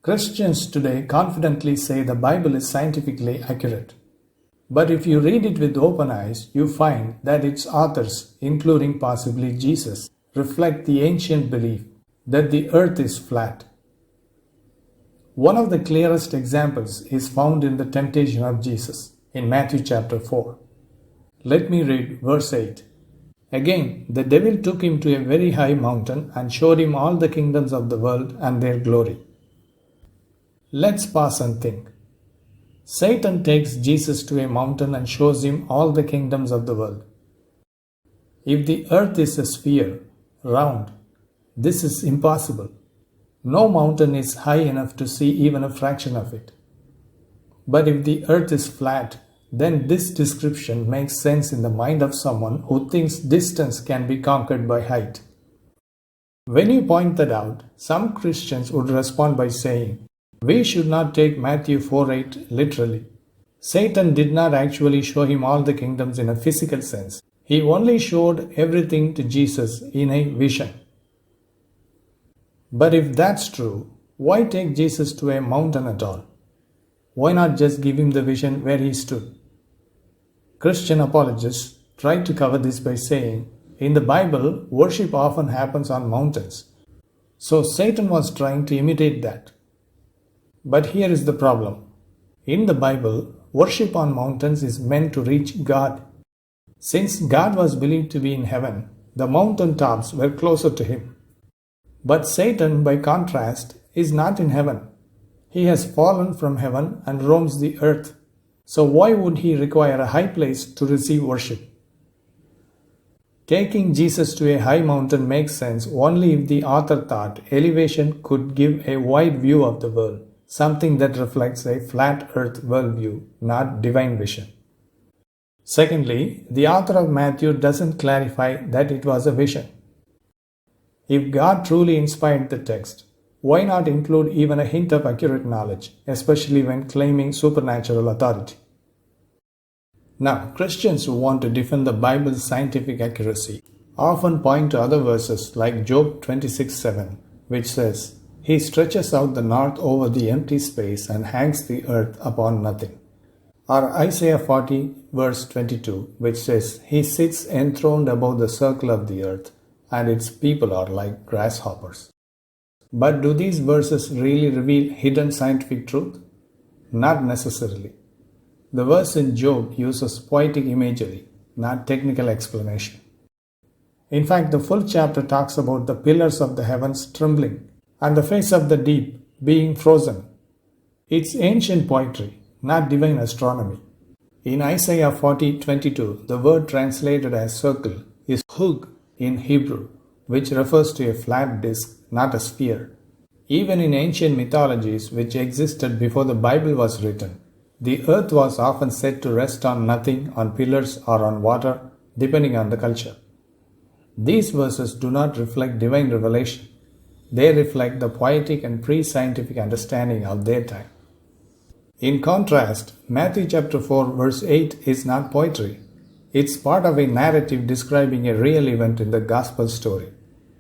Christians today confidently say the Bible is scientifically accurate. But if you read it with open eyes, you find that its authors, including possibly Jesus, reflect the ancient belief that the earth is flat. One of the clearest examples is found in the temptation of Jesus in Matthew chapter 4. Let me read verse 8. Again, the devil took him to a very high mountain and showed him all the kingdoms of the world and their glory. Let's pause and think. Satan takes Jesus to a mountain and shows him all the kingdoms of the world. If the earth is a sphere, round, this is impossible. No mountain is high enough to see even a fraction of it. But if the earth is flat, then this description makes sense in the mind of someone who thinks distance can be conquered by height. When you point that out, some Christians would respond by saying, we should not take Matthew 4:8 literally. Satan did not actually show him all the kingdoms in a physical sense. He only showed everything to Jesus in a vision. But if that's true, why take Jesus to a mountain at all? Why not just give him the vision where he stood? Christian apologists try to cover this by saying, in the Bible, worship often happens on mountains. So Satan was trying to imitate that. But here is the problem. In the Bible, worship on mountains is meant to reach God. Since God was believed to be in heaven, the mountain tops were closer to him. But Satan, by contrast, is not in heaven. He has fallen from heaven and roams the earth. So why would he require a high place to receive worship? Taking Jesus to a high mountain makes sense only if the author thought elevation could give a wide view of the world, something that reflects a flat earth worldview, not divine vision. Secondly, the author of Matthew doesn't clarify that it was a vision. If God truly inspired the text, why not include even a hint of accurate knowledge, especially when claiming supernatural authority? Now, Christians who want to defend the Bible's scientific accuracy often point to other verses like Job 26:7, which says, He stretches out the north over the empty space and hangs the earth upon nothing. Or Isaiah 40 verse 22, which says, He sits enthroned above the circle of the earth, and its people are like grasshoppers. But do these verses really reveal hidden scientific truth? Not necessarily. The verse in Job uses poetic imagery, not technical explanation. In fact, the full chapter talks about the pillars of the heavens trembling and the face of the deep being frozen. It's ancient poetry, not divine astronomy. In Isaiah 40:22, the word translated as circle is hug in Hebrew, which refers to a flat disk, not a sphere. Even in ancient mythologies which existed before the Bible was written, the earth was often said to rest on nothing, on pillars, or on water, depending on the culture. These verses do not reflect divine revelation. They reflect the poetic and pre-scientific understanding of their time. In contrast, Matthew chapter 4 verse 8 is not poetry. It's part of a narrative describing a real event in the gospel story.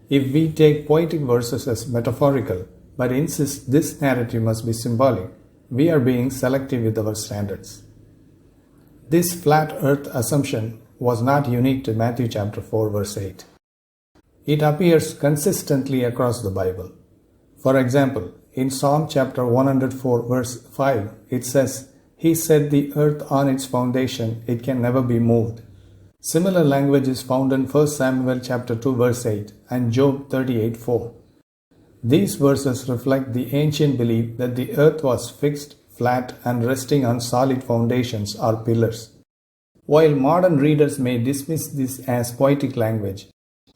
If we take poetic verses as metaphorical, but insist this narrative must be symbolic, we are being selective with our standards. This flat earth assumption was not unique to Matthew chapter 4 verse 8. It appears consistently across the Bible. For example, in Psalm chapter 104 verse 5, it says, He set the earth on its foundation, it can never be moved. Similar language is found in 1 Samuel chapter 2 verse 8 and Job 38:4. These verses reflect the ancient belief that the earth was fixed, flat, and resting on solid foundations or pillars. While modern readers may dismiss this as poetic language,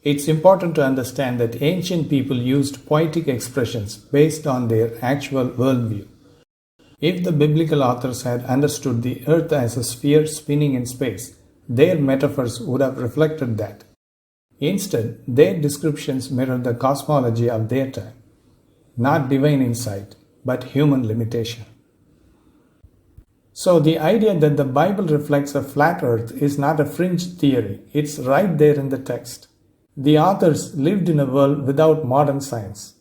it's important to understand that ancient people used poetic expressions based on their actual worldview. If the biblical authors had understood the earth as a sphere spinning in space, their metaphors would have reflected that. Instead, their descriptions mirror the cosmology of their time. Not divine insight, but human limitation. So the idea that the Bible reflects a flat earth is not a fringe theory, it's right there in the text. The authors lived in a world without modern science.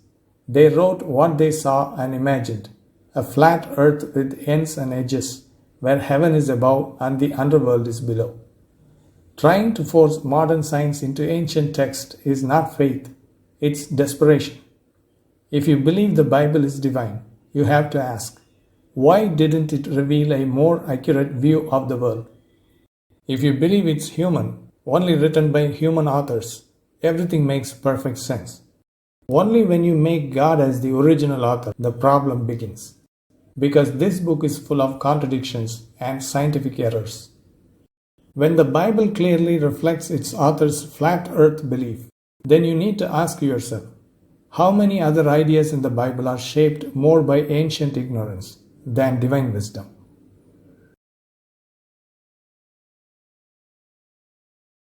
They wrote what they saw and imagined, a flat earth with ends and edges, where heaven is above and the underworld is below. Trying to force modern science into ancient text is not faith, it's desperation. If you believe the Bible is divine, you have to ask, why didn't it reveal a more accurate view of the world? If you believe it's human, only written by human authors, everything makes perfect sense. Only when you make God as the original author, the problem begins. Because this book is full of contradictions and scientific errors. When the Bible clearly reflects its author's flat earth belief, then you need to ask yourself, how many other ideas in the Bible are shaped more by ancient ignorance than divine wisdom?